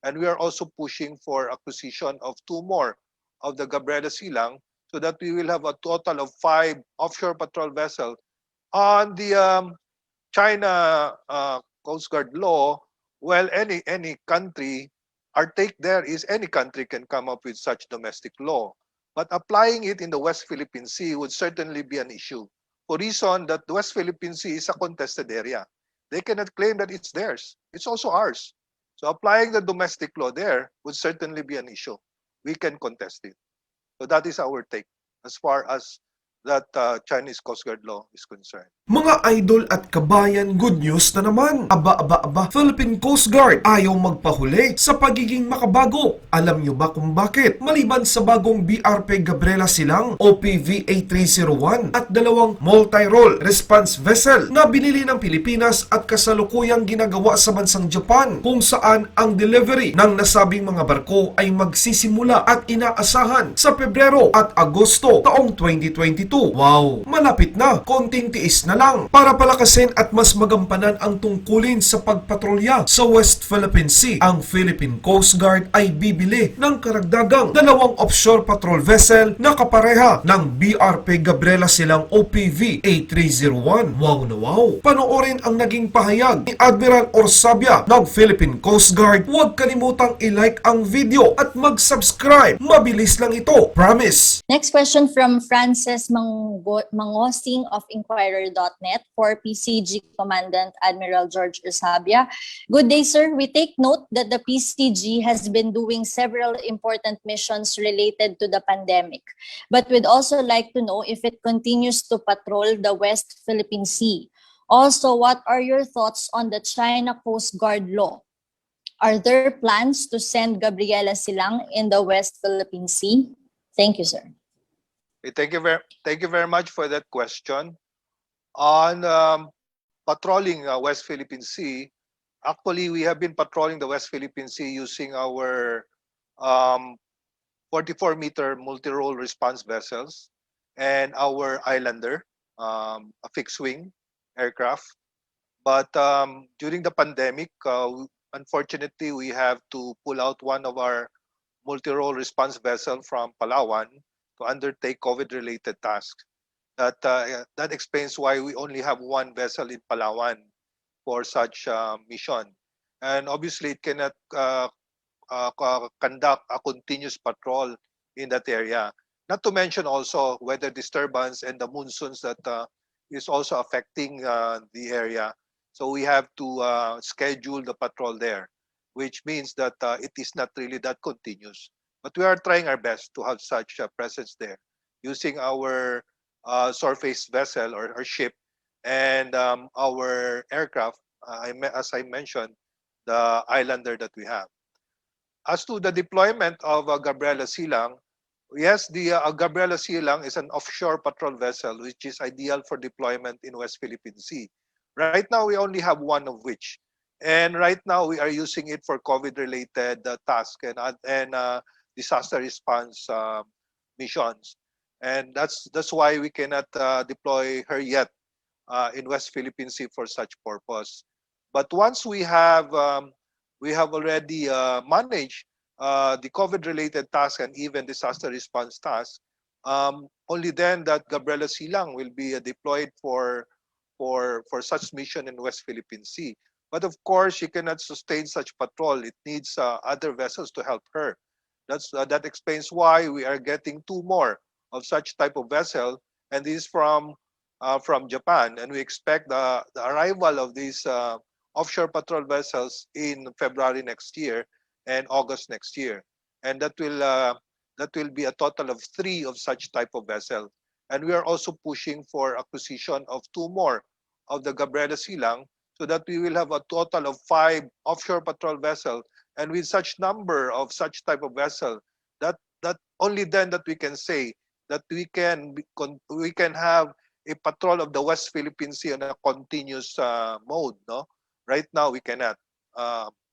And we are also pushing for acquisition of two more of the Gabriela Silang so that we will have a total of 5 offshore patrol vessels. On the China Coast Guard law, well, any country, our take there is any country can come up with such domestic law. But applying it in the West Philippine Sea would certainly be an issue for reason that the West Philippine Sea is a contested area. They cannot claim that it's theirs. It's also ours. So applying the domestic law there would certainly be an issue. We can contest it. So that is our take as far as that Chinese Coast Guard law is concerned. Mga idol at kabayan, good news na naman. Aba, Philippine Coast Guard ayaw magpahuli sa pagiging makabago. Alam nyo ba kung bakit? Maliban sa bagong BRP Gabriela Silang OPV-A 301 at dalawang multi-role response vessel na binili ng Pilipinas at kasalukuyang ginagawa sa bansang Japan, kung saan ang delivery ng nasabing mga barko ay magsisimula at inaasahan sa Pebrero at Agosto taong 2022. Wow, malapit na, konting tiis na lang para palakasin at mas magampanan ang tungkulin sa pagpatrolya sa West Philippine Sea. Ang Philippine Coast Guard ay bibili ng karagdagang dalawang offshore patrol vessel na kapareha ng BRP Gabriela Silang OPV A301. Wow na wow! Panoorin ang naging pahayag ni Admiral Orsabia ng Philippine Coast Guard. Huwag kalimutang i-like ang video at mag-subscribe. Mabilis lang ito, promise! Next question from Francis Mangosing of Inquirer.net for PCG Commandant Admiral George Orsabia. Good day, sir. We take note that the PCG has been doing several important missions related to the pandemic, but we'd also like to know if it continues to patrol the West Philippine Sea. Also, what are your thoughts on the China Coast Guard law? Are there plans to send Gabriela Silang in the West Philippine Sea? Thank you, sir. Okay, thank you very much for that question. On patrolling West Philippine Sea, actually we have been patrolling the West Philippine Sea using our 44-meter multi-role response vessels and our Islander, a fixed-wing aircraft. But during the pandemic, unfortunately, we have to pull out one of our multi-role response vessel from Palawan to undertake COVID-related tasks. That explains why we only have one vessel in Palawan for such mission. And obviously, it cannot conduct a continuous patrol in that area. Not to mention also weather disturbance and the monsoons that is also affecting the area. So we have to schedule the patrol there, which means that it is not really that continuous. But we are trying our best to have such a presence there using our surface vessel or ship and our aircraft, as I mentioned, the Islander that we have. As to the deployment of Gabriela Silang, yes, the Gabriela Silang is an offshore patrol vessel which is ideal for deployment in West Philippine Sea. Right now, we only have one of which. And right now, we are using it for COVID-related tasks and disaster response missions. And that's why we cannot deploy her yet in West Philippine Sea for such purpose. But once we have already managed the COVID-related tasks and even disaster response tasks, only then that Gabriela Silang will be deployed for such mission in West Philippine Sea. But of course, she cannot sustain such patrol. It needs other vessels to help her. That explains why we are getting two more of such type of vessel, and this is from Japan. And we expect the arrival of these offshore patrol vessels in February next year and August next year, and that will be a total of 3 of such type of vessel. And we are also pushing for acquisition of 2 more of the Gabriela Silang so that we will have a total of 5 offshore patrol vessels. And with such number of such type of vessel, that only then that we can say that we can have a patrol of the West Philippine Sea on a continuous mode. No, right now we cannot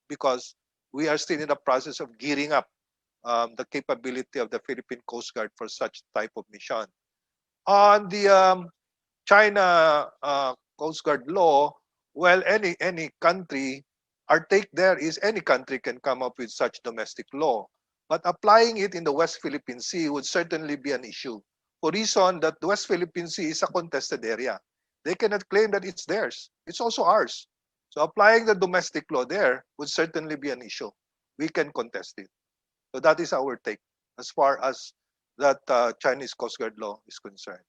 because we are still in the process of gearing up the capability of the Philippine Coast Guard for such type of mission. On the China Coast Guard law, well, any country, our take there is any country can come up with such domestic law, but applying it in the West Philippine Sea would certainly be an issue for reason that the West Philippine Sea is a contested area. They cannot claim that it's theirs. It's also ours. So applying the domestic law there would certainly be an issue. We can contest it. So that is our take as far as that Chinese Coast Guard law is concerned.